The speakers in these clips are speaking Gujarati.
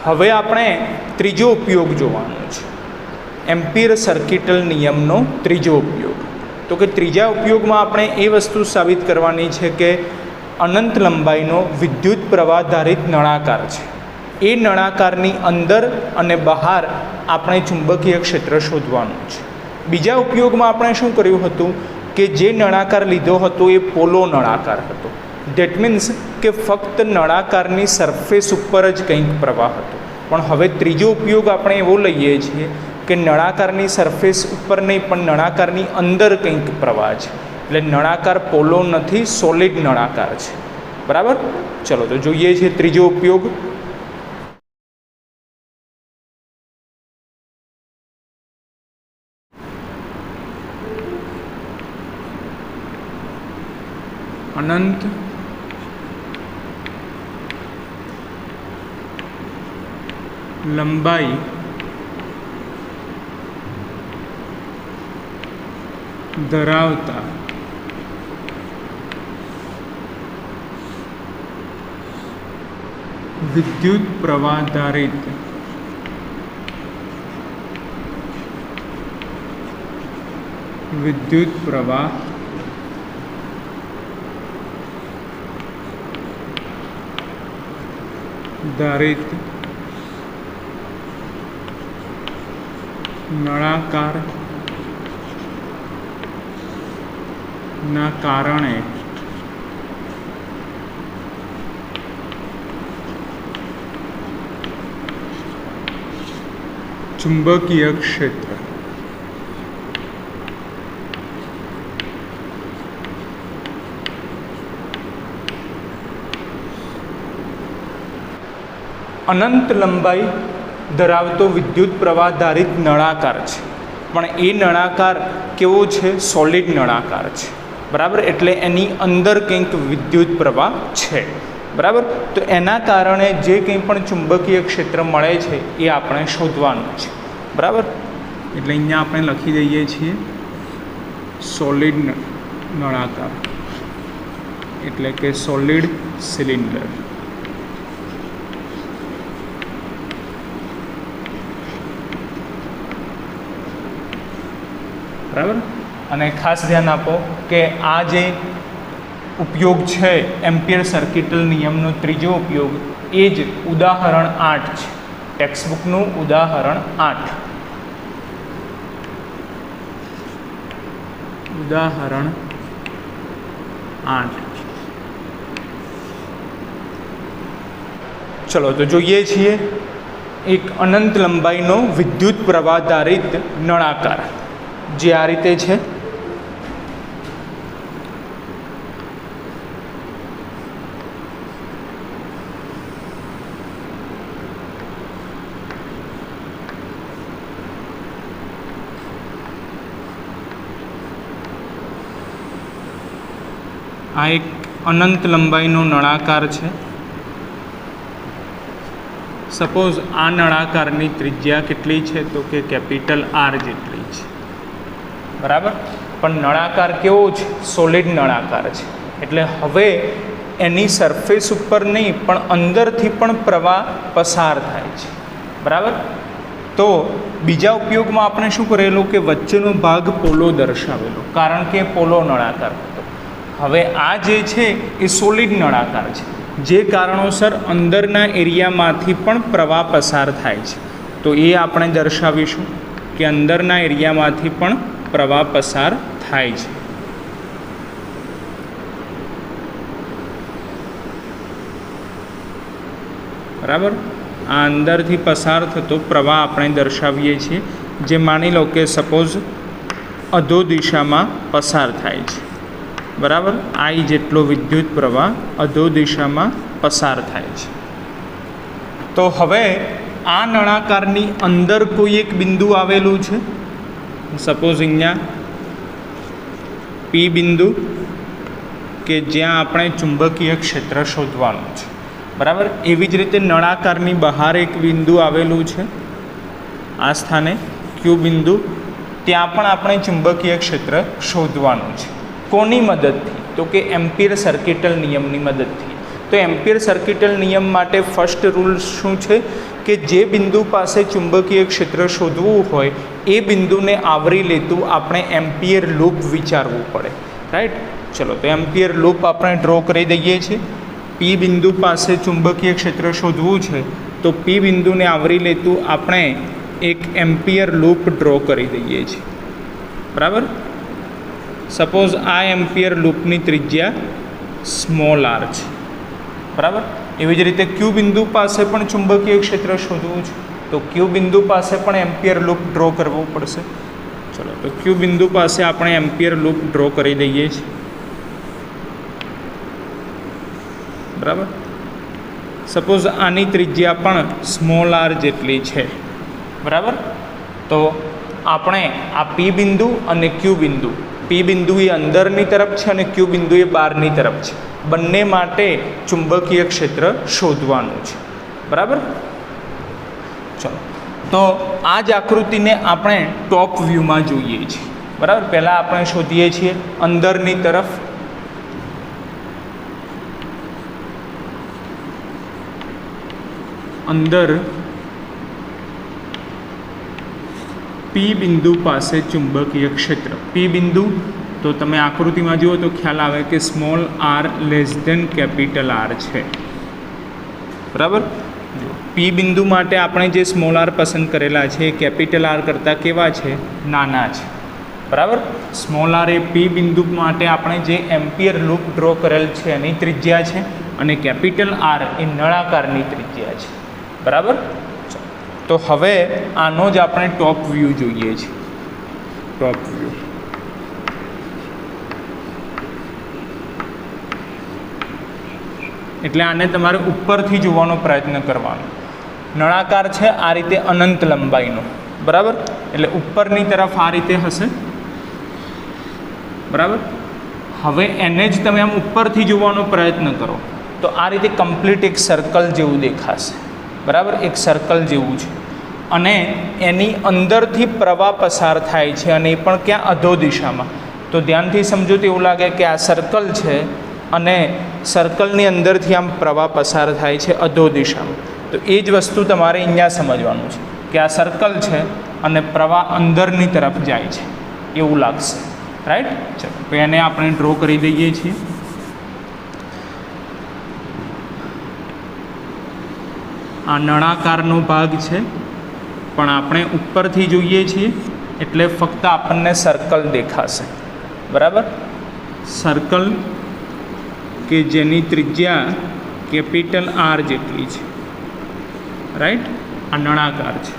હવે આપણે ત્રીજો ઉપયોગ જોવાનો છે, એમ્પિયર સર્કિટલ નિયમનો ત્રીજો ઉપયોગ. તો કે ત્રીજા ઉપયોગમાં આપણે એ વસ્તુ સાબિત કરવાની છે કે અનંત લંબાઈનો વિદ્યુત પ્રવાહ ધારિત નળાકાર છે, એ નળાકારની અંદર અને બહાર આપણે ચુંબકીય ક્ષેત્ર શોધવાનું છે. બીજા ઉપયોગમાં આપણે શું કર્યું હતું કે જે નળાકાર લીધો હતો એ પોલો નળાકાર હતો. ધેટ મીન્સ કે ફક્ત નળાકારની સરફેસ ઉપર જ કંઈક પ્રવાહ હતો. પણ હવે ત્રીજો ઉપયોગ આપણે એવો લઈએ છીએ કે નળાકારની સરફેસ ઉપર નહીં પણ નળાકારની અંદર કંઈક પ્રવાહ છે. એટલે નળાકાર પોલો નથી, સોલિડ નળાકાર છે. બરાબર. ચલો તો જોઈએ છીએ ત્રીજો ઉપયોગ. અનંત લંબાઈ ધરાવતા વિદ્યુત પ્રવાહ ધારિત વિદ્યુત પ્રવાહ ધારિત નળાકાર ના કારણે ચુંબકીય ક્ષેત્ર અનંત લંબાઈ ધરાવતો વિદ્યુત પ્રવાહ ધારિત નળાકાર છે, પણ એ નળાકાર કેવો છે? સોલિડ નળાકાર છે. બરાબર. એટલે એની અંદર કંઈક વિદ્યુત પ્રવાહ છે. બરાબર. તો એના કારણે જે કંઈ પણ ચુંબકીય ક્ષેત્ર મળે છે એ આપણે શોધવાનું છે. બરાબર. એટલે અહીંયા આપણે લખી દઈએ છીએ સોલિડ નળાકાર, એટલે કે સોલિડ સિલિન્ડર. બરાબર. અને ખાસ ધ્યાન આપો કે આ જે ઉપયોગ છે એમ્પિયર સર્કિટલ નિયમનો ત્રીજો ઉપયોગ એ જ ઉદાહરણ 8 છે, ટેક્સ્ટબુકનું ઉદાહરણ 8. ઉદાહરણ 8. ચલો તો જોઈએ છીએ એક અનંત લંબાઈનો વિદ્યુત પ્રવાહ ધારિત નળાકાર જે આ રીતે છે. આ એક અનંત લંબાઈનો નળાકાર છે. સપોઝ આ નળાકારની ત્રિજ્યા કેટલી છે? તો કે કેપિટલ R જેટલી છે. બરાબર. પણ નળાકાર કેવો છે? સોલિડ નળાકાર છે. એટલે હવે એની સરફેસ ઉપર નહીં પણ અંદરથી પણ પ્રવાહ પસાર થાય છે. બરાબર. તો બીજા ઉપયોગમાં આપણે શું કરેલું કે વચ્ચેનો ભાગ પોલો દર્શાવેલો, કારણ કે પોલો નળાકાર હતો. હવે આ જે છે એ સોલિડ નળાકાર છે, જે કારણોસર અંદરના એરિયામાંથી પણ પ્રવાહ પસાર થાય છે. તો એ આપણે દર્શાવીશું કે અંદરના એરિયામાંથી પણ પ્રવાહ પસાર થાય છે. બરાબર. આ અંદરથી પસાર થતો પ્રવાહ આપણે દર્શાવીએ છીએ, જે માની લો કે સપોઝ અધો દિશામાં પસાર થાય છે. બરાબર. I જેટલો વિદ્યુત પ્રવાહ અધો દિશામાં પસાર થાય છે. તો હવે આ નળાકારની અંદર કોઈ એક બિંદુ આવેલું છે. સપોઝ અહીંયા P બિંદુ, કે જ્યાં આપણે ચુંબકીય ક્ષેત્ર શોધવાનું છે. બરાબર. એવી જ રીતે નળાકારની બહાર એક બિંદુ આવેલું છે, આ સ્થાને Q બિંદુ, ત્યાં પણ આપણે ચુંબકીય ક્ષેત્ર શોધવાનું છે. કોની મદદથી? તો કે એમ્પિયર સર્કિટલ નિયમની મદદથી. તો એમ્પિયર સર્કિટલ નિયમ માટે ફર્સ્ટ રૂલ શું છે કે જે બિંદુ પાસે ચુંબકીય ક્ષેત્ર શોધવું હોય એ બિંદુને આવરી લેતું આપણે એમ્પિયર લૂપ વિચારવું પડે, રાઈટ. ચલો તો એમ્પિયર લૂપ આપણે ડ્રો કરી દઈએ છીએ. પી બિંદુ પાસે ચુંબકીય ક્ષેત્ર શોધવું છે તો પી બિંદુને આવરી લેતું આપણે એક એમ્પિયર લૂપ ડ્રો કરી દઈએ છીએ, બરાબર. સપોઝ આ એમ્પિયર લૂપની ત્રિજ્યા સ્મોલ આર છે, બરાબર. એવી જ રીતે ક્યુ બિંદુ પાસે પણ ચુંબકીય ક્ષેત્ર શોધવું છે તો ક્યુ બિંદુ પાસે પણ એમ્પિયર લૂપ ડ્રો કરવો પડશે. ચલો તો ક્યુ બિંદુ પાસે આપણે એમ્પિયર લૂપ ડ્રો કરી દઈએ છીએ, બરાબર. સપોઝ આની ત્રિજ્યા પણ સ્મોલ આર જેટલી છે, બરાબર. તો આપણે આ પી બિંદુ અને ક્યુ બિંદુ, પી બિંદુ એ અંદરની તરફ છે અને ક્યુ બિંદુ એ બહારની તરફ છે, બંને માટે ચુંબકીય ક્ષેત્ર શોધવાનું છે, બરાબર. ચલો તો આ જ આકૃતિને આપણે ટોપ વ્યૂમાં જોઈએ છીએ, બરાબર. પહેલાં આપણે શોધીએ છીએ અંદરની તરફ, અંદર પી બિંદુ પાસે ચુંબકીય ક્ષેત્ર. પી બિંદુ તો તમે આકૃતિમાં જુઓ તો ખ્યાલ આવે કે small r less than capital r છે, બરાબર. પી બિંદુ માટે આપણે જે સ્મોલ આર પસંદ કરેલા છે એ કેપિટલ આર કરતાં કેવા છે, નાના છે, બરાબર. સ્મોલ આર એ પી બિંદુ માટે આપણે જે એમ્પિયર લૂપ ડ્રો કરેલ છે એની ત્રિજ્યા છે અને કેપિટલ આર એ નળાકારની ત્રિજ્યા છે, બરાબર. તો હવે આનો જ આપણે ટોપ વ્યૂ જોઈએ છીએ. ટોપ વ્યૂ એટલે આને તમારે ઉપરથી જોવાનો પ્રયત્ન કરવાનો. નળાકાર છે આ રીતે અનંત લંબાઈનો, બરાબર. એટલે ઉપરની તરફ આ રીતે હશે, બરાબર. હવે એને જ તમે આમ ઉપરથી જોવાનો પ્રયત્ન કરો તો આ રીતે કમ્પ્લીટ એક સર્કલ જેવું દેખાશે, બરાબર. એક સર્કલ જેવું છે અને એની અંદરથી પ્રવાહ પસાર થાય છે અને એ પણ ક્યાં, અધો દિશામાં. તો ધ્યાનથી સમજો તો એવું લાગે કે આ સર્કલ છે અને સર્કલની અંદરથી આમ પ્રવાહ પસાર થાય છે અધો દિશામાં. તો એ જ વસ્તુ તમારે અહીંયા સમજવાનું છે કે આ સર્કલ છે અને પ્રવાહ અંદરની તરફ જાય છે એવું લાગશે, રાઈટ. ચલો તો એને આપણે ડ્રો કરી દઈએ છીએ. આ નળાકારનો ભાગ છે પણ આપણે ઉપરથી જોઈએ છીએ એટલે ફક્ત આપણને સર્કલ દેખાશે, બરાબર. સર્કલ કે જેની ત્રિજ્યા કેપિટલ આર જેટલી છે, રાઈટ. આ નળાકાર છે,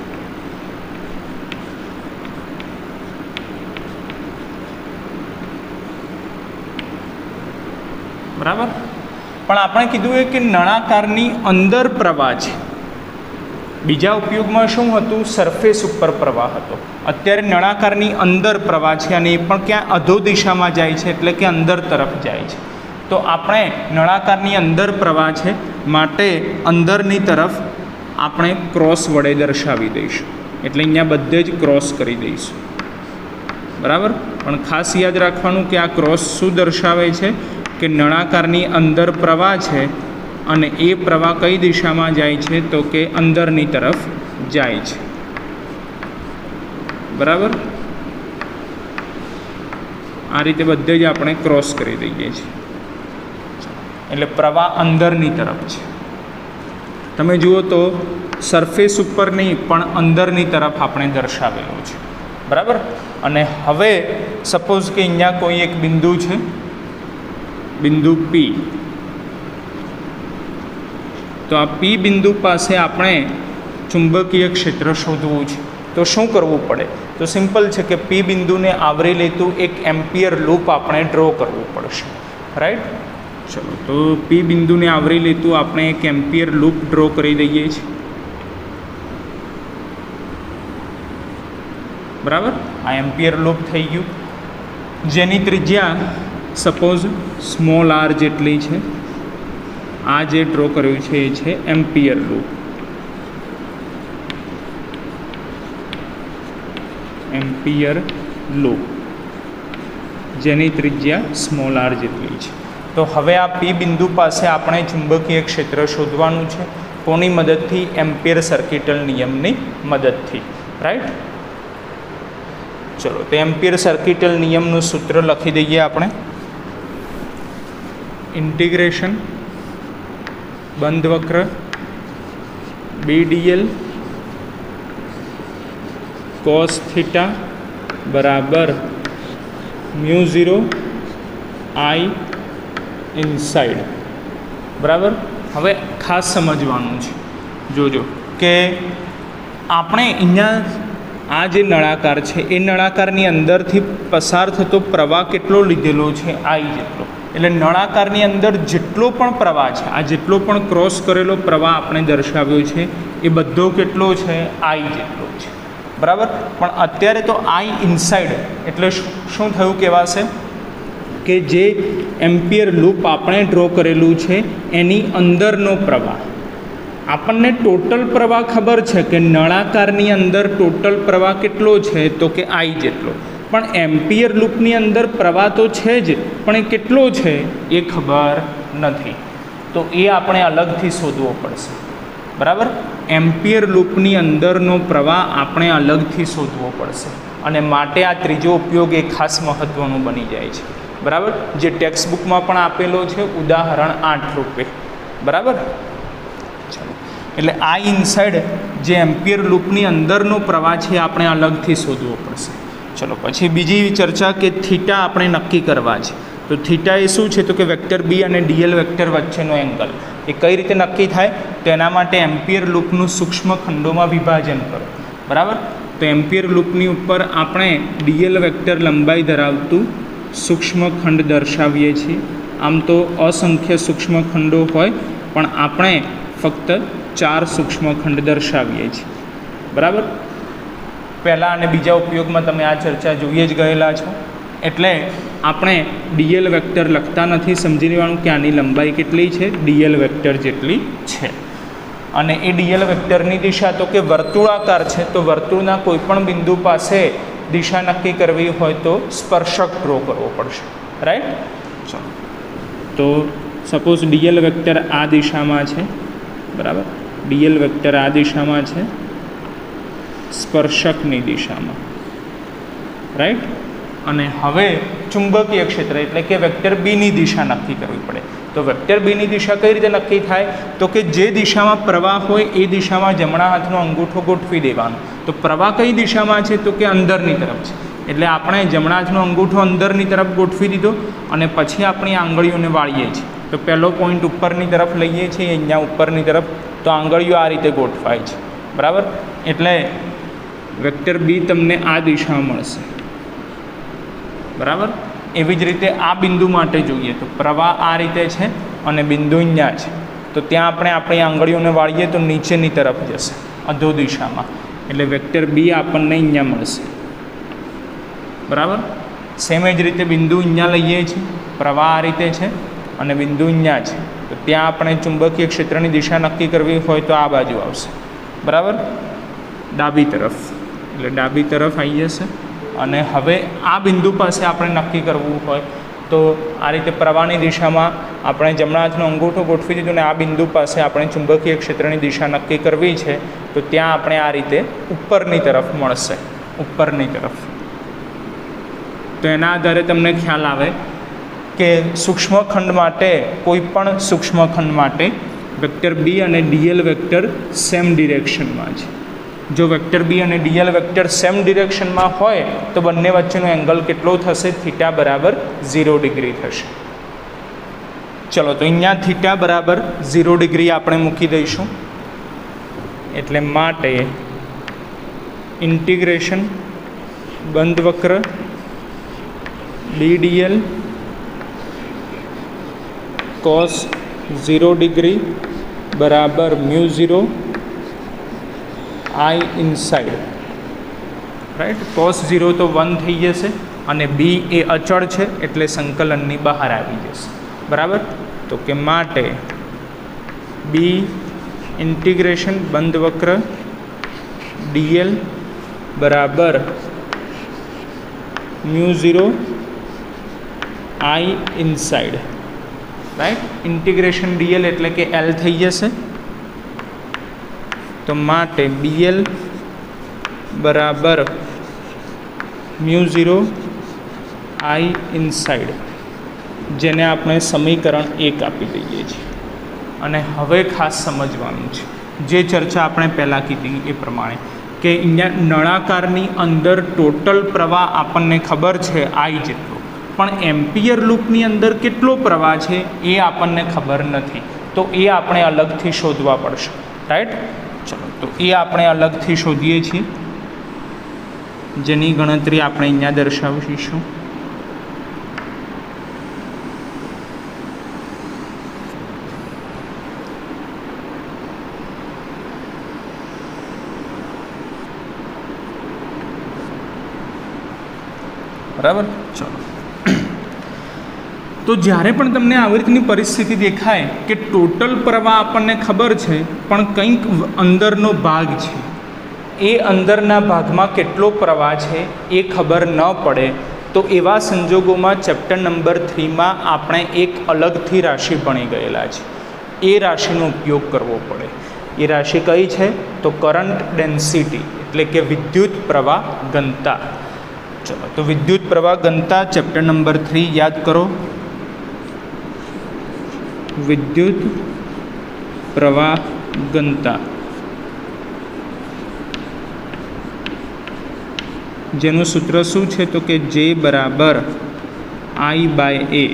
બરાબર. પણ આપણે કીધું એ કે નળાકારની અંદર પ્રવાહ છે. બીજા ઉપયોગમાં શું હતું, સરફેસ ઉપર પ્રવાહ હતો. અત્યારે નળાકારની અંદર પ્રવાહ છે અને એ પણ ક્યાં, અધો દિશામાં જાય છે એટલે કે અંદર તરફ જાય છે. તો આપણે નળાકારની અંદર પ્રવાહ છે માટે અંદરની તરફ આપણે ક્રોસ વડે દર્શાવી દઈશું. એટલે અહીંયા બધે જ ક્રોસ કરી દઈશું, બરાબર. પણ ખાસ યાદ રાખવાનું કે આ ક્રોસ શું દર્શાવે છે કે નળાકારની અંદર પ્રવાહ છે અને એ પ્રવાહ કઈ દિશામાં જાય છે તો કે અંદરની તરફ જાય છે, બરાબર. આ રીતે બધે જ આપણે ક્રોસ કરી દઈએ છીએ એટલે પ્રવાહ અંદરની તરફ છે. તમે જુઓ તો સરફેસ ઉપર નહીં પણ અંદરની તરફ આપણે દર્શાવેલો છે, બરાબર. અને હવે સપોઝ કે અહીંયા કોઈ એક બિંદુ છે, બિંદુ પી. તો આ પી બિંદુ પાસે આપણે ચુંબકીય ક્ષેત્ર શોધવું છે તો શું કરવું પડે, તો સિમ્પલ છે કે પી બિંદુને આવરી લેતું એક એમ્પિયર લૂપ આપણે ડ્રો કરવું પડશે, રાઈટ. ચલો તો પી બિંદુને આવરી લેતું આપણે એક એમ્પિયર લૂપ ડ્રો કરી દઈએ છીએ, બરાબર. આ એમ્પિયર લૂપ થઈ ગયું જેની ત્રિજ્યા સપોઝ સ્મોલ આર જેટલી છે. આ જે ડ્રો કર્યું છે એ છે એમ્પિયર લૂપ. એમ્પિયર લૂપ જેની ત્રિજ્યા સ્મોલ આર જેટલી છે. તો હવે આ પી બિંદુ પાસે આપણે ચુંબકીય ક્ષેત્ર શોધવાનું છે. કોની મદદથી? એમ્પિયર સર્કિટલ નિયમની મદદથી. રાઈટ. ચલો તો એમ્પિયર સર્કિટલ નિયમનું સૂત્ર લખી દઈએ આપણે. ઇન્ટિગ્રેશન બંધ વક્ર BDL cos થીટા બરાબર μ0 I ઇનસાઇડ. બરાબર. હવે ખાસ સમજવાનું છે, જોજો કે આપણે અહીંયા આ જે નળાકાર છે એ નળાકારની અંદરથી પસાર થતો પ્રવાહ કેટલો લીધેલો છે? I જેટલો. એટલે નળાકારની અંદર જેટલો પણ પ્રવાહ છે, આ જેટલો પણ ક્રોસ કરેલો પ્રવાહ આપણે દર્શાવ્યો છે એ બધો કેટલો છે? I જેટલો છે. બરાબર. પણ અત્યારે તો I ઇનસાઇડ એટલે શું થયું કહેવાશે કે જે એમ્પિયર લૂપ આપણે ડ્રો કરેલું છે એની અંદરનો પ્રવાહ. આપણને ટોટલ પ્રવાહ ખબર છે કે નળાકારની અંદર ટોટલ પ્રવાહ કેટલો છે? તો કે I જેટલો. પણ એમ્પિયર લૂપની અંદર પ્રવાહ તો છે જ, પણ એ કેટલો છે એ ખબર નથી. તો એ આપણે અલગથી શોધવો પડશે. બરાબર. એમ્પિયર લૂપની અંદરનો પ્રવાહ આપણે અલગથી શોધવો પડશે અને માટે આ ત્રીજો ઉપયોગ એ ખાસ મહત્ત્વનું બની જાય છે. બરાબર. જે ટેક્સ્ટ બુકમાં પણ આપેલો છે ઉદાહરણ 8 રૂપે. બરાબર. ચાલો, એટલે I ઇનસાઇડ જે એમ્પિયર લૂપની અંદરનો પ્રવાહ છે આપણે અલગથી શોધવો પડશે. ચલો પછી બીજી ચર્ચા કે થીટા આપણે નક્કી કરવા છે. તો થીટા એ શું છે? તો કે વેક્ટર બી અને ડીએલ વેક્ટર વચ્ચેનો એંગલ. એ કઈ રીતે નક્કી થાય? તો એના માટે એમ્પિયર લૂપનું સૂક્ષ્મ ખંડોમાં વિભાજન કરો. બરાબર. તો એમ્પિયર લૂપની ઉપર આપણે ડીએલ વેક્ટર લંબાઈ ધરાવતું સૂક્ષ્મ ખંડ દર્શાવીએ છીએ. આમ તો અસંખ્ય સૂક્ષ્મ ખંડો હોય, પણ આપણે ફક્ત 4 સૂક્ષ્મ ખંડ દર્શાવીએ છીએ. બરાબર. પહેલા અને બીજા ઉપયોગમાં તમે આ ચર્ચા જોઈએ જ ગયેલા છો. એટલે આપણે ડીએલ વેક્ટર લખતા નથી. સમજી લેવાનું કે આની લંબાઈ કેટલી છે? ડીએલ વેક્ટર જેટલી છે. અને એ ડીએલ વેક્ટરની દિશા તો કે વર્તુળાકાર છે, તો વર્તુળના કોઈ પણ બિંદુ પાસે દિશા નક્કી કરવી હોય તો સ્પર્શક ડ્રો કરવો પડશે. રાઈટ. ચલો તો સપોઝ ડીએલ વેક્ટર આ દિશામાં છે. બરાબર. ડીએલ વેક્ટર આ દિશામાં છે, સ્પર્શકની દિશામાં. રાઈટ. અને હવે ચુંબકીય ક્ષેત્ર એટલે કે વેક્ટર બીની દિશા નક્કી કરવી પડે. તો વેક્ટર બીની દિશા કઈ રીતે નક્કી થાય? તો કે જે દિશામાં પ્રવાહ હોય એ દિશામાં જમણા હાથનો અંગૂઠો ગોઠવી દેવાનો. તો પ્રવાહ કઈ દિશામાં છે? તો કે અંદરની તરફ છે. એટલે આપણે જમણા હાથનો અંગૂઠો અંદરની તરફ ગોઠવી દીધો અને પછી આપણી આંગળીઓને વાળીએ છીએ. તો પહેલો પોઈન્ટ ઉપરની તરફ લઈએ છીએ, અહીંયા ઉપરની તરફ. તો આંગળીઓ આ રીતે ગોઠવાય છે. બરાબર. એટલે વેક્ટર બી તમને આ દિશામાં મળશે. બરાબર. એવી જ રીતે આ બિંદુ માટે જોઈએ તો પ્રવાહ આ રીતે છે અને બિંદુ અહીંયા છે. તો ત્યાં આપણે આપણી આંગળીઓને વાળીએ તો નીચેની તરફ જશે, અધો દિશામાં. એટલે વેક્ટર બી આપણને અહીંયા મળશે. બરાબર. સેમ જ રીતે બિંદુ અહીંયા લઈએ છીએ, પ્રવાહ આ રીતે છે અને બિંદુ અહીંયા છે. તો ત્યાં આપણે ચુંબકીય ક્ષેત્રની દિશા નક્કી કરવી હોય તો આ બાજુ આવશે. બરાબર. ડાબી તરફ. એટલે ડાબી તરફ આવી જશે. અને હવે આ બિંદુ પાસે આપણે નક્કી કરવું હોય તો આ રીતે પ્રવાહની દિશામાં આપણે જમણા હાથનો અંગૂઠો ગોઠવી દીધો અને આ બિંદુ પાસે આપણે ચુંબકીય ક્ષેત્રની દિશા નક્કી કરવી છે. તો ત્યાં આપણે આ રીતે ઉપરની તરફ મળશે, ઉપરની તરફ. તો એના આધારે તમને ખ્યાલ આવે કે સૂક્ષ્મખંડ માટે, કોઈ પણ સૂક્ષ્મખંડ માટે વેક્ટર બી અને ડીએલ વેક્ટર સેમ ડિરેક્શનમાં છે. જો વેક્ટર બી અને ડીએલ વેક્ટર સેમ ડિરેક્શનમાં હોય તો બંને વચ્ચેનો એંગલ કેટલો થશે? થીટા બરાબર 0 ડિગ્રી થશે. ચલો તો અહીંયા થીટા બરાબર 0 ડિગ્રી આપણે મૂકી દઈશું. એટલે માટે ઇન્ટિગ્રેશન બંધ વક્ર BDL cos 0 ડિગ્રી બરાબર μ0 I ઇનસાઇડ. રાઈટ. cos 0 તો 1 થઈ જશે અને બી એ અચળ છે એટલે સંકલનની બહાર આવી જશે. બરાબર. તો કે માટે બી ઇન્ટિગ્રેશન બંધ વક્ર DL બરાબર μ0 I inside. Right integration DL એટલે કે એલ થઈ જશે, તો માટે બીએલ બરાબર મ્યુ 0 આઈ ઇનસાઇડ, જેને આપણે સમીકરણ 1 આપી દઈએ છીએ. અને હવે ખાસ સમજવાનું છે જે ચર્ચા આપણે પહેલાં કીધી એ પ્રમાણે કે અહીંયા નળાકારની અંદર ટોટલ પ્રવાહ આપણને ખબર છે આઈ જેટલો, પણ એમ્પિયર લૂપની અંદર કેટલો પ્રવાહ છે એ આપણને ખબર નથી, તો એ આપણે અલગથી શોધવા પડશે. રાઈટ, ચલો તો એ આપણે અલગથી શોધીએ છીએ, જેની ગણતરી આપણે અહીંયા દર્શાવીશું. બરાબર, ચલો તો જ્યારે પણ તમને આવી રીતની પરિસ્થિતિ દેખાય કે ટોટલ પ્રવાહ આપણને ખબર છે પણ કંઈક અંદરનો ભાગ છે, એ અંદરના ભાગમાં કેટલો પ્રવાહ છે એ ખબર ન પડે, તો એવા સંજોગોમાં ચેપ્ટર નંબર 3માં આપણે એક અલગથી રાશિ ભણી ગયેલા છે, એ રાશિનો ઉપયોગ કરવો પડે. એ રાશિ કઈ છે? તો કરંટ ડેન્સિટી એટલે કે વિદ્યુત પ્રવાહ ઘનતા. ચલો તો વિદ્યુત પ્રવાહ ઘનતા ચેપ્ટર નંબર 3 યાદ કરો. વિદ્યુત પ્રવાહ ઘનતા, જેનું સૂત્ર શું છે? તો કે જે બરાબર આઈ બાય એ,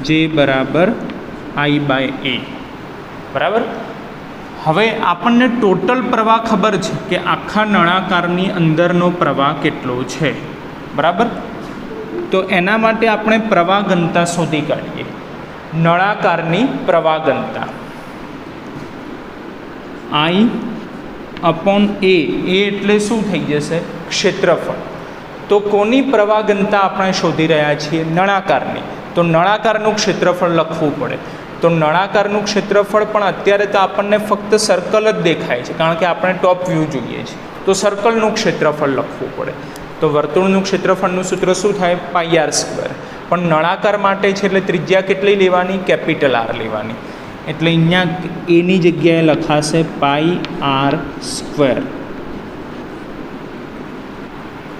જે બરાબર આઈ બાય એ. બરાબર, હવે આપણને ટોટલ પ્રવાહ ખબર છે કે આખા નળાકારની અંદરનો પ્રવાહ કેટલો છે. બરાબર, તો એના માટે આપણે પ્રવાહ ઘનતા શોધી કાઢીએ. નળાકારની પ્રવાહ ઘનતા આઈ અપોન એ, એટલે શું થઈ જશે? ક્ષેત્રફળ. તો કોની પ્રવાહ ઘનતા આપણે શોધી રહ્યા છીએ? નળાકારની. તો નળાકારનું ક્ષેત્રફળ લખવું પડે. તો નળાકારનું ક્ષેત્રફળ પણ અત્યારે તો આપણને ફક્ત સર્કલ જ દેખાય છે, કારણ કે આપણે ટોપ વ્યૂ જોઈએ છે, તો સર્કલનું ક્ષેત્રફળ લખવું પડે. તો વર્તુળનું ક્ષેત્રફળનું સૂત્ર શું થાય? પાઈ આર સ્ક્વેર. પણ નળાકાર માટે છે એટલે ત્રિજ્યા કેટલી લેવાની? કેપિટલ આર લેવાની. એટલે અહીંયા એની જગ્યાએ લખાશે પાઈ આર સ્ક્વેર.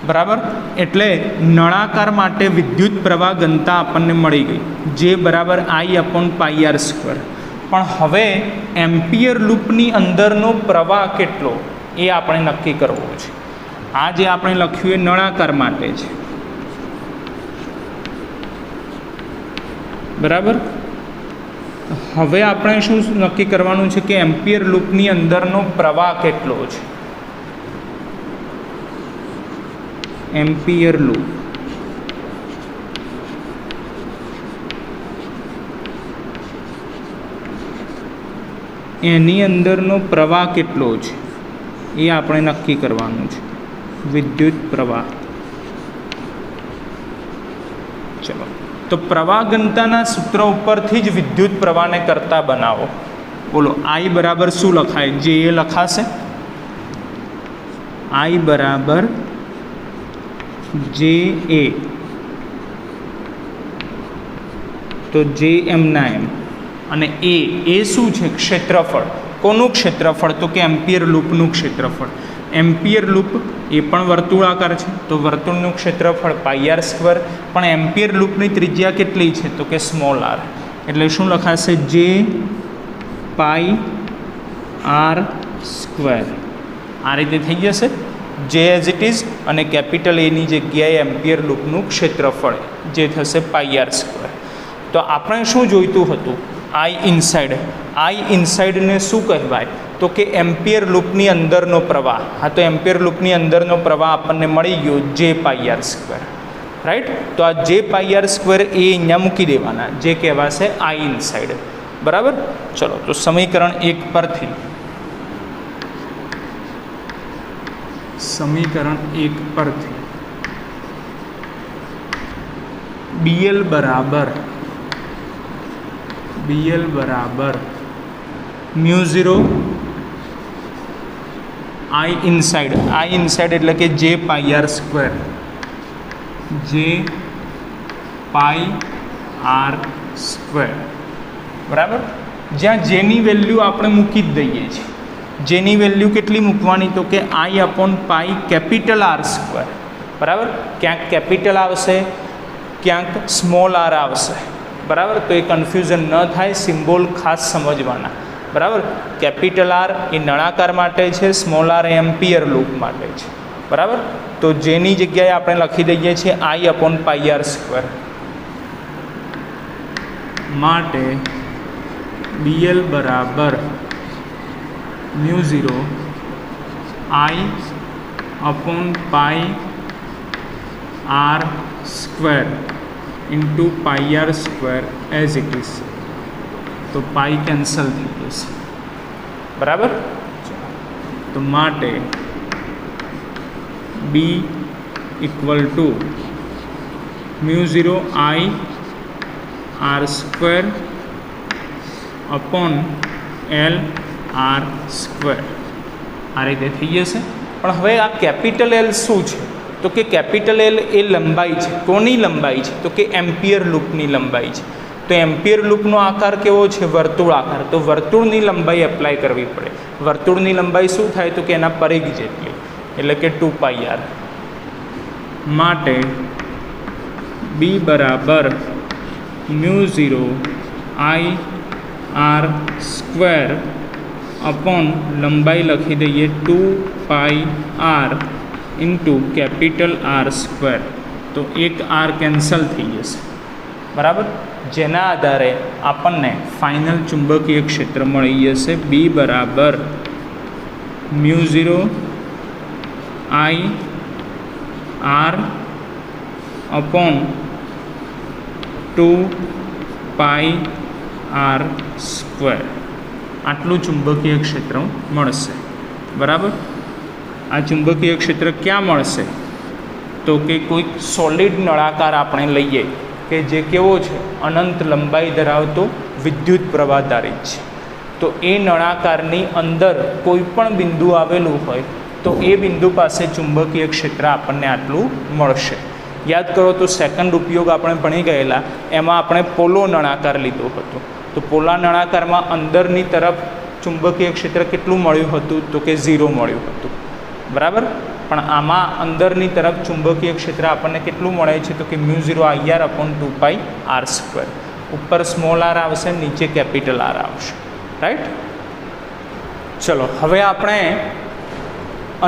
બરાબર, એટલે નળાકાર માટે વિદ્યુત પ્રવાહ ઘનતા આપણને મળી ગઈ, જે બરાબર I upon pi r square. પણ હવે એમ્પિયર લૂપની અંદરનો પ્રવાહ કેટલો એ આપણે નક્કી કરવો છે. આ જે આપણે લખ્યું એ નળાકાર માટે છે. બરાબર, હવે આપણે શું નક્કી કરવાનું છે કે એમ્પિયર લૂપની અંદરનો પ્રવાહ કેટલો છે. એમ્પિયર લૂપ એની અંદરનો પ્રવાહ કેટલો છે એ આપણે નક્કી કરવાનું છે. વિદ્યુત પ્રવાહ. ચલો, તો પ્રવાહ ઘનતાના સૂત્ર ઉપરથી જ વિદ્યુત પ્રવાહને કરતા બનાવો. બોલો, આઈ બરાબર શું લખાય? જે એ લખાશે. આઈ બરાબર જે એ, તો જે એમ ના એમ, અને એ શું છે? ક્ષેત્રફળ. કોનું ક્ષેત્રફળ? તો કે એમ્પિયર લૂપનું ક્ષેત્રફળ. એમ્પિયર લૂપ એ પણ વર્તુળાકાર છે, તો વર્તુળનું ક્ષેત્રફળ પાઈ આર સ્ક્વેર. પણ એમ્પિયર લૂપની ત્રિજ્યા કેટલી છે? તો કે સ્મોલ આર. એટલે શું લખાશે? જે પાઈ આર સ્ક્વેર. આ રીતે થઈ જશે. જે એઝ ઇટ ઇઝ, અને કેપિટલ એની જગ્યાએ એમ્પિયર લૂપનું ક્ષેત્રફળ જે થશે પાઈ આર સ્ક્વેર. તો આપણે શું જોઈતું હતું? આઈ ઇનસાઇડ. આઈ ઇનસાઇડને શું કહેવાય? તો કે એમ્પિયર લૂપની અંદરનો પ્રવાહ. હા, તો એમ્પિયર લૂપની અંદરનો પ્રવાહ આપણને મળી ગયો જે પાઈ આર સ્ક્વેર. રાઈટ, તો આ જે પાઈ આર સ્ક્વેર એ અહીંયા મૂકી દેવાના, જે કહેવાશે આઈ ઇનસાઇડ. બરાબર, ચલો તો સમીકરણ 1 પરથી BL બરાબર મ્યુ 0 આઈ ઇનસાઇડ. આઈ ઇનસાઇડ એટલે કે જે પાઈ આર સ્ક્વેર. જે પાઈ આર સ્ક્વેર, બરાબર. જ્યાં જેની વેલ્યુ આપણે મૂકી જ દઈએ છીએ. જેની વેલ્યુ કેટલી મૂકવાની, તો કે I upon pi capital R square, બરાબર. ક્યાંક કેપિટલ આવશે, ક્યાંક સ્મોલ આર આવશે, બરાબર. તો એ કન્ફ્યુઝન ન થાય, સિમ્બોલ ખાસ સમજવાના, બરાબર. કેપિટલ આર એ નળાકાર માટે છે, સ્મોલ આર એ એમ્પિયર લૂપ માટે છે, બરાબર. તો જેની જગ્યાએ આપણે લખી દઈએ છીએ I upon pi r square માટે BL બરાબર mu 0 I upon pi r square into pi r square as it is. તો પાઈ કેન્સલ થઈ જશે, બરાબર. તો માટે B equal to mu 0 I r square upon L r square આ રીતે થઈ જશે. પણ હવે આ કેપિટલ એલ શું છે, તો કે કેપિટલ એલ એ લંબાઈ છે. કોની લંબાઈ છે, તો કે એમ્પિયર લૂપની લંબાઈ છે. તો એમ્પિયર લૂપનો આકાર કેવો છે, વર્તુળ આકાર. તો વર્તુળની લંબાઈ એપ્લાય કરવી પડે. વર્તુળની લંબાઈ શું થાય, તો કે એના પરિઘ જેટલી, એટલે કે 2 પાઈ આર. માટે બી બરાબર mu 0 I r square upon લંબાઈ લખી દઈએ 2 pi r into capital R square. તો એક આર કેન્સલ થઈ જશે, બરાબર. જેના આધારે આપણને ફાઇનલ ચુંબકીય ક્ષેત્ર મળી જશે બી બરાબર mu 0 I r upon 2 pi r square. આટલું ચુંબકીય ક્ષેત્ર મળશે, બરાબર. આ ચુંબકીય ક્ષેત્ર ક્યાં મળશે, તો કે કોઈક સોલિડ નળાકાર આપણે લઈએ કે જે કેવો છે, અનંત લંબાઈ ધરાવતો વિદ્યુત પ્રવાહ ધારિત છે. તો એ નળાકારની અંદર કોઈ પણ બિંદુ આવેલું હોય તો એ બિંદુ પાસે ચુંબકીય ક્ષેત્ર આપણને આટલું મળશે. યાદ કરો તો સેકન્ડ ઉપયોગ આપણે ભણી ગયેલા એમાં આપણે પોલો નળાકાર લીધો હતો. તો પોલા નળાકારમાં અંદરની તરફ ચુંબકીય ક્ષેત્ર કેટલું મળ્યું હતું, તો કે 0 મળ્યું હતું, બરાબર. પણ આમાં અંદરની તરફ ચુંબકીય ક્ષેત્ર આપણને કેટલું મળે છે, તો કે mu 0 I r upon 2 pi r square. ઉપર સ્મોલ આર આવશે, નીચે કેપિટલ આર આવશે, રાઈટ. ચલો હવે આપણે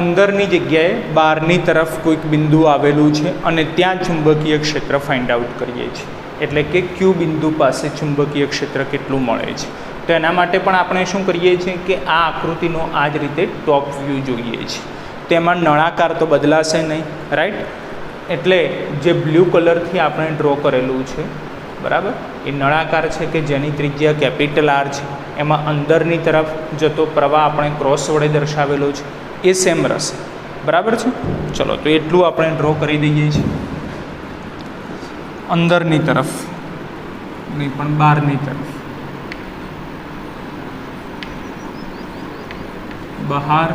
અંદરની જગ્યાએ બહારની તરફ કોઈક બિંદુ આવેલું છે અને ત્યાં ચુંબકીય ક્ષેત્ર ફાઇન્ડ આઉટ કરીએ છીએ. એટલે કે ક્યુ બિંદુ પાસે ચુંબકીય ક્ષેત્ર કેટલું મળે છે. તો એના માટે પણ આપણે શું કરીએ છીએ કે આ આકૃતિનો આ જ રીતે ટોપ વ્યૂ જોઈએ છીએ. તેમાં નળાકાર તો બદલાશે નહીં, રાઈટ. એટલે જે બ્લુ કલરથી આપણે ડ્રો કરેલું છે, બરાબર, એ નળાકાર છે કે જેની ત્રિજ્યા કેપિટલ આર છે. એમાં અંદરની તરફ જતો પ્રવાહ આપણે ક્રોસ વડે દર્શાવેલો છે, એ સેમ રહેશે, બરાબર છે. ચલો તો એટલું આપણે ડ્રો કરી દઈએ છીએ. અંદરની તરફ નહીં પણ બહારની તરફ. બહાર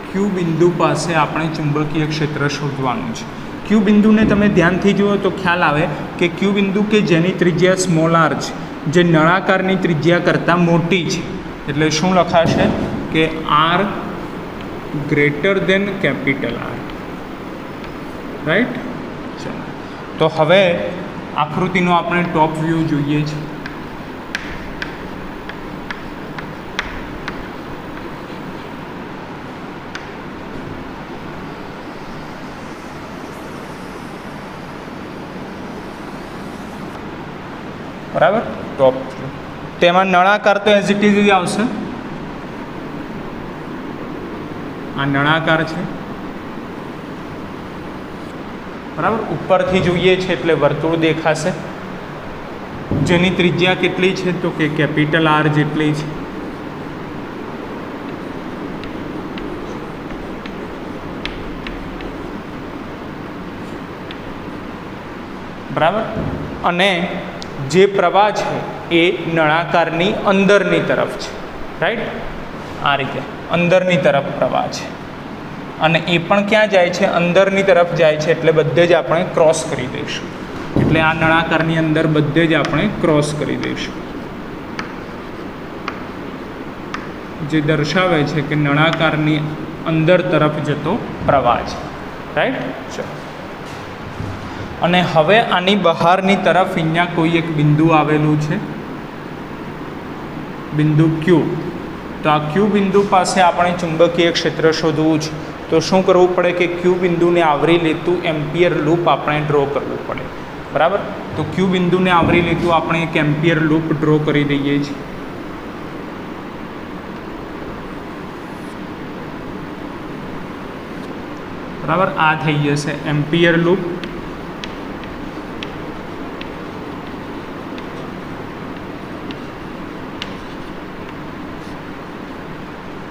ક્યુ બિંદુ પાસે આપણે ચુંબકીય ક્ષેત્ર શોધવાનું છે. ક્યુ બિંદુને તમે ધ્યાનથી જુઓ તો ખ્યાલ આવે કે ક્યુ બિંદુ કે જેની ત્રિજ્યા સ્મોલ આર છે, જે નળાકારની ત્રિજ્યા કરતાં મોટી છે. એટલે શું લખાશે કે r greater than capital R, right. ચાલો તો હવે આકૃતિનો આપણે ટોપ વ્યૂ જોઈએ છે. બરાબર, ટોપ વ્યૂ. તેમાં નળાકાર તો એઝ ઇટ ઇઝ આવશે. આ નળાકાર છે, બરાબર. ઉપરથી જોઈએ છે એટલે વર્તુળ દેખાશે, જેની ત્રિજ્યા કેટલી છે, તો કે કેપિટલ આર જેટલી છે. બરાબર. અને જે પ્રવાહ છે એ નળાકારની અંદરની તરફ છે, રાઈટ. આ રીતે અંદરની તરફ પ્રવાહ છે અને એ પણ ક્યાં જાય છે, અંદરની તરફ જાય છે. એટલે બધે જ આપણે ક્રોસ કરી દઈશું. એટલે આ નળાકારની અંદર બધે જ આપણે ક્રોસ કરી દઈશું, જે દર્શાવે છે કે નળાકારની અંદર તરફ જતો પ્રવાહ છે, રાઈટ. ચલો, અને હવે આની બહારની તરફ અહીંયા કોઈ એક બિંદુ આવેલું છે, બિંદુ ક્યુ. તો આ ક્યુ બિંદુ પાસે આપણે ચુંબકીય ક્ષેત્ર શોધવું છે. તો શું કરવું પડે કે ક્યુ બિંદુને આવરી લેતું એમ્પિયર લૂપ આપણે ડ્રો કરવું પડે, બરાબર. તો ક્યુ બિંદુને આવરી લેતું આપણે એક એમ્પિયર લૂપ ડ્રો કરી દઈએ છીએ. બરાબર, આ થઈ જશે એમ્પિયર લૂપ.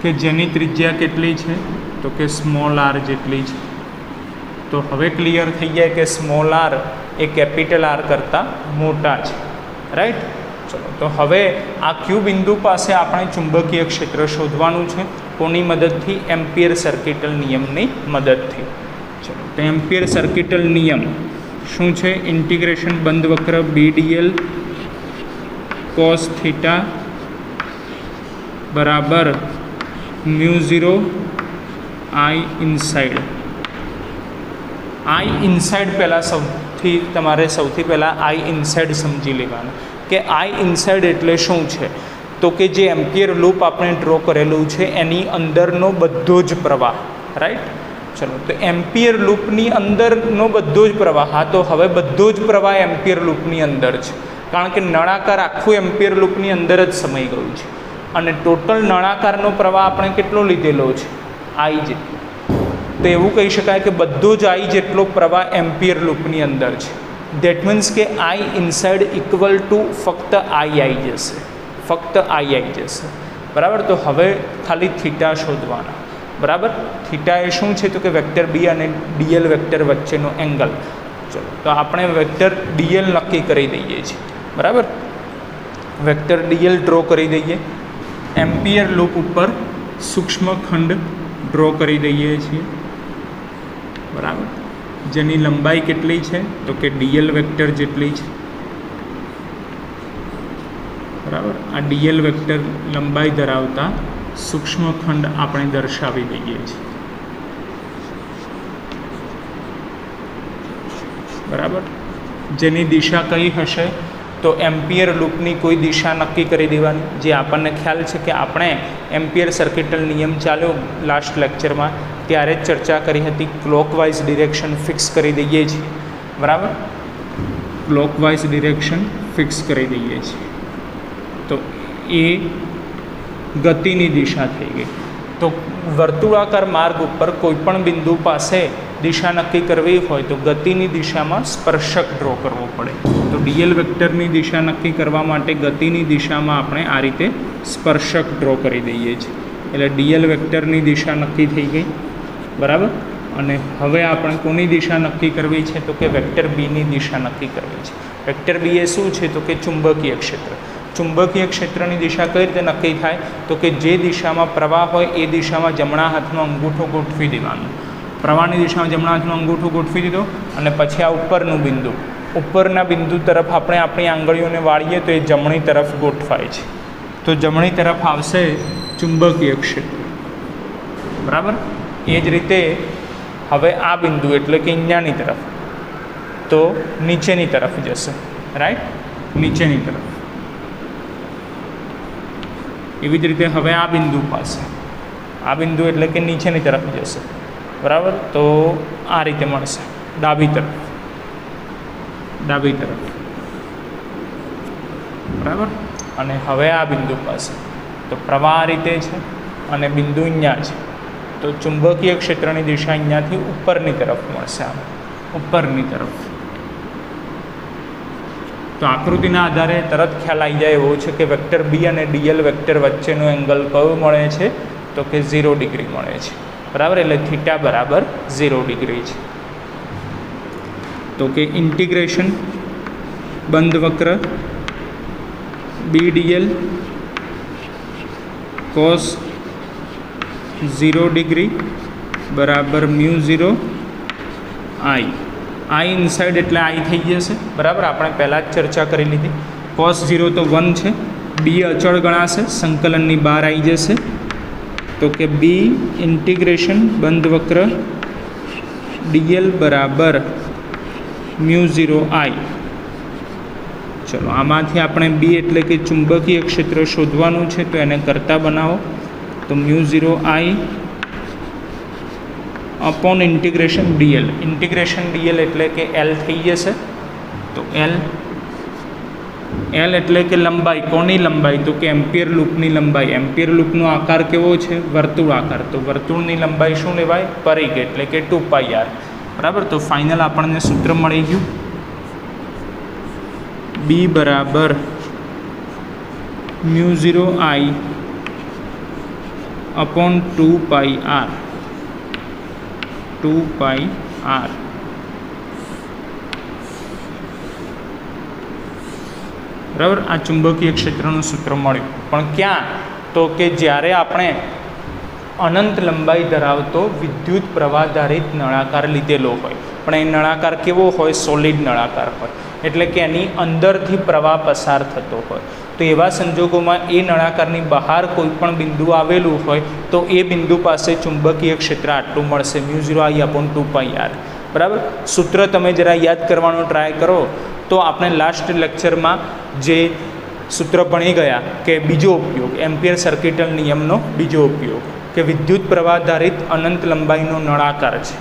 કે જેની ત્રિજ્યા કેટલી છે તો કે સ્મોલ આર જેટલી છે. તો હવે ક્લિયર થઈ જાય કે સ્મોલ આર એ કેપિટલ આર કરતાં મોટા છે, રાઈટ. ચલો, તો હવે આ ક્યુ બિંદુ પાસે આપણે ચુંબકીય ક્ષેત્ર શોધવાનું છે. કોની મદદથી? એમ્પિયર સર્કિટલ નિયમની મદદથી. ચલો, તો એમ્પિયર સર્કિટલ નિયમ શું છે? ઇન્ટિગ્રેશન બંધ વક્ર BDL cos થીટા બરાબર μ0 I ઇનસાઇડ. I ઇનસાઇડ પહેલાં સૌથી પહેલાં I ઇનસાઇડ સમજી લેવાનું કે I ઇનસાઇડ એટલે શું છે. તો કે જે એમ્પિયર લૂપ આપણે ડ્રો કરેલું છે એની અંદરનો બધો જ પ્રવાહ, રાઈટ. ચલો, તો એમ્પિયર લૂપની અંદરનો બધો જ પ્રવાહ. હા, તો હવે બધો જ પ્રવાહ એમ્પિયર લૂપની અંદર છે, કારણ કે નળાકાર આખું એમ્પિયર લૂપની અંદર જ સમાઈ ગયું છે. અને ટોટલ નળાકારનો પ્રવાહ આપણે કેટલો લીધેલો છે? I જેટલો. તો એવું કહી શકાય કે બધો જ I જેટલો પ્રવાહ એમ્પિયર લૂપની અંદર છે. દેટ મીન્સ કે I ઇનસાઇડ ઇક્વલ ટુ ફક્ત I આવી જશે, ફક્ત I આવી જશે, બરાબર. તો હવે ખાલી થીટા શોધવાના, બરાબર. થીટા એ શું છે? તો કે વેક્ટર B અને DL વેક્ટર વચ્ચેનો એંગલ. ચલો, તો આપણે વેક્ટર DL નક્કી કરી દઈએ છીએ, બરાબર. વેક્ટર DL ડ્રો કરી દઈએ. એમ્પિયર લૂપ ઉપર સૂક્ષ્મ ખંડ ડ્રો કરી દઈએ છીએ, બરાબર. જેની લંબાઈ કેટલી છે? તો કે DL વેક્ટર જેટલી છે, બરાબર. આ DL વેક્ટર લંબાઈ ધરાવતા સૂક્ષ્મ ખંડ આપણે દર્શાવી દઈએ છીએ, બરાબર. જેની દિશા કઈ હશે? તો એમ્પિયર લૂપની કોઈ દિશા નક્કી કરી દેવાની. જે આપણને ખ્યાલ છે કે આપણે એમ્પિયર સર્કિટલ નિયમ ચાલ્યો લાસ્ટ લેક્ચરમાં ત્યારે જ ચર્ચા કરી હતી. ક્લોકવાઇઝ ડિરેક્શન ફિક્સ કરી દઈએ છીએ, બરાબર. ક્લોકવાઇઝ ડિરેક્શન ફિક્સ કરી દઈએ છીએ. તો એ ગતિની દિશા થઈ ગઈ. તો વર્તુળાકાર માર્ગ ઉપર કોઈપણ બિંદુ પાસે દિશા નક્કી કરવી હોય તો ગતિની દિશામાં સ્પર્શક ડ્રો કરવો પડે. તો DL વેક્ટરની દિશા નક્કી કરવા માટે ગતિની દિશામાં આપણે આ રીતે સ્પર્શક ડ્રો કરી દઈએ છીએ. એટલે DL વેક્ટરની દિશા નક્કી થઈ ગઈ, બરાબર. અને હવે આપણે કોની દિશા નક્કી કરવી છે? તો કે વેક્ટર Bની દિશા નક્કી કરવી છે. વેક્ટર B એ શું છે? તો કે ચુંબકીય ક્ષેત્ર. ચુંબકીય ક્ષેત્રની દિશા કઈ રીતે નક્કી થાય? તો કે જે દિશામાં પ્રવાહ હોય એ દિશામાં જમણા હાથનો અંગૂઠો ગોઠવી દેવાનો. પ્રવાહની દિશામાં જમણા હાથનો અંગૂઠો ગોઠવી દીધો અને પછી આ ઉપરનું બિંદુ, ઉપરના બિંદુ તરફ આપણે આપણી આંગળીઓને વાળીએ તો એ જમણી તરફ ગોઠવાય છે. તો જમણી તરફ આવશે ચુંબકીય ક્ષેત્ર, બરાબર. એ જ રીતે હવે આ બિંદુ એટલે કે અહીંયાની તરફ, તો નીચેની તરફ જશે, રાઈટ, નીચેની તરફ. એવી જ રીતે હવે આ બિંદુ પાસે, આ બિંદુ એટલે કે નીચેની તરફ જશે, બરાબર. તો આ રીતે મળશે ડાબી તરફ, ડાબી તરફ, બરાબર. અને હવે આ બિંદુ પાસે તો પ્રવાહ આ રીતે છે અને બિંદુ અહીંયા છે. તો ચુંબકીય ક્ષેત્રની દિશા અહીંયાથી ઉપરની તરફ મળશે, આમ ઉપરની તરફ. તો આકૃતિના આધારે તરત ખ્યાલ આવી જાય એવો છે કે વેક્ટર B અને DL વેક્ટર વચ્ચેનો એંગલ કયો મળે છે? તો કે 0 ડિગ્રી મળે છે, બરાબર. એટલે થીટા બરાબર 0 ડિગ્રી છે. તો કે ઇન્ટિગ્રેશન બંધ વક્ર BDL cos 0 ડિગ્રી બરાબર μ0 I. આઈ ઇનસાઇડ એટલે આઈ થઈ જશે, બરાબર, આપણે પહેલાં જ ચર્ચા કરી લીધી. cos 0 તો 1 છે, બી અચળ ગણાશે, સંકલનની બહાર આવી જશે, તો કે બી ઇન્ટિગ્રેશન બંધ વક્ર ડીએલ બરાબર મ્યુ 0 આઈ. ચલો આમાંથી આપણે બી એટલે કે ચુંબકીય ક્ષેત્ર શોધવાનું છે, તો એને કરતા બનાવો. તો mu 0 I upon integration DL. Integration DL એટલે કે એલ થઈ જશે. તો એલ એટલે કે લંબાઈ. કોની લંબાઈ? તો કે એમ્પિયર લૂપની લંબાઈ. એમ્પિયર લૂપનો આકાર કેવો છે? વર્તુળ આકાર. તો વર્તુળની લંબાઈ શું લેવાય? પરિઘ એટલે કે 2πr. બરાબર. તો ફાઇનલ આપણને સૂત્ર મળી ગયું, બી બરાબર mu 0 I upon 2πr. 2πr. બરાબર. આ ચુંબકીય ક્ષેત્રનું સૂત્ર મળ્યું. પણ ક્યાં? તો કે જ્યારે આપણે અનંત લંબાઈ ધરાવતો વિદ્યુત પ્રવાહધારિત નળાકાર લીધેલો હોય. પણ એ નળાકાર કેવો હોય? સોલિડ નળાકાર હોય, એટલે કે એની અંદરથી પ્રવાહ પસાર થતો હોય. તો એવા સંજોગોમાં એ નળાકારની બહાર કોઈ પણ બિંદુ આવેલું હોય તો એ બિંદુ પાસે ચુંબકીય ક્ષેત્ર આટલું મળશે, મ્યુ 0 આઈ અપોન 2πr. બરાબર. સૂત્ર તમે જરા યાદ કરવાનો ટ્રાય કરો. તો આપણે લાસ્ટ લેક્ચરમાં જે સૂત્ર ભણી ગયા કે બીજો ઉપયોગ, એમ્પિયર સર્કિટલ નિયમનો બીજો ઉપયોગ, કે વિદ્યુત પ્રવાહધારિત અનંત લંબાઈનો નળાકાર છે.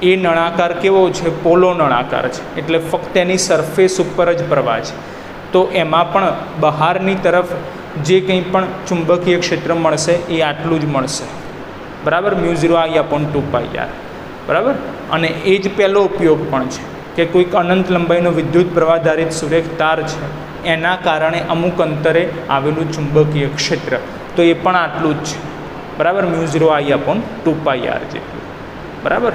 એ નળાકાર કેવો છે? પોલો નળાકાર છે, એટલે ફક્ત એની સરફેસ ઉપર જ પ્રવાહ છે. તો એમાં પણ બહારની તરફ જે કંઈ પણ ચુંબકીય ક્ષેત્ર મળશે એ આટલું જ મળશે. બરાબર. Mu 0 I upon 2πr. બરાબર. અને એ જ પહેલો ઉપયોગ પણ છે કે કોઈક અનંત લંબાઈનો વિદ્યુત પ્રવાહધારિત સુરેખ તાર છે, એના કારણે અમુક અંતરે આવેલું ચુંબકીય ક્ષેત્ર, તો એ પણ આટલું જ છે. બરાબર. મ્યુ 0 આઈ અપોન 2πr જેટલું. બરાબર.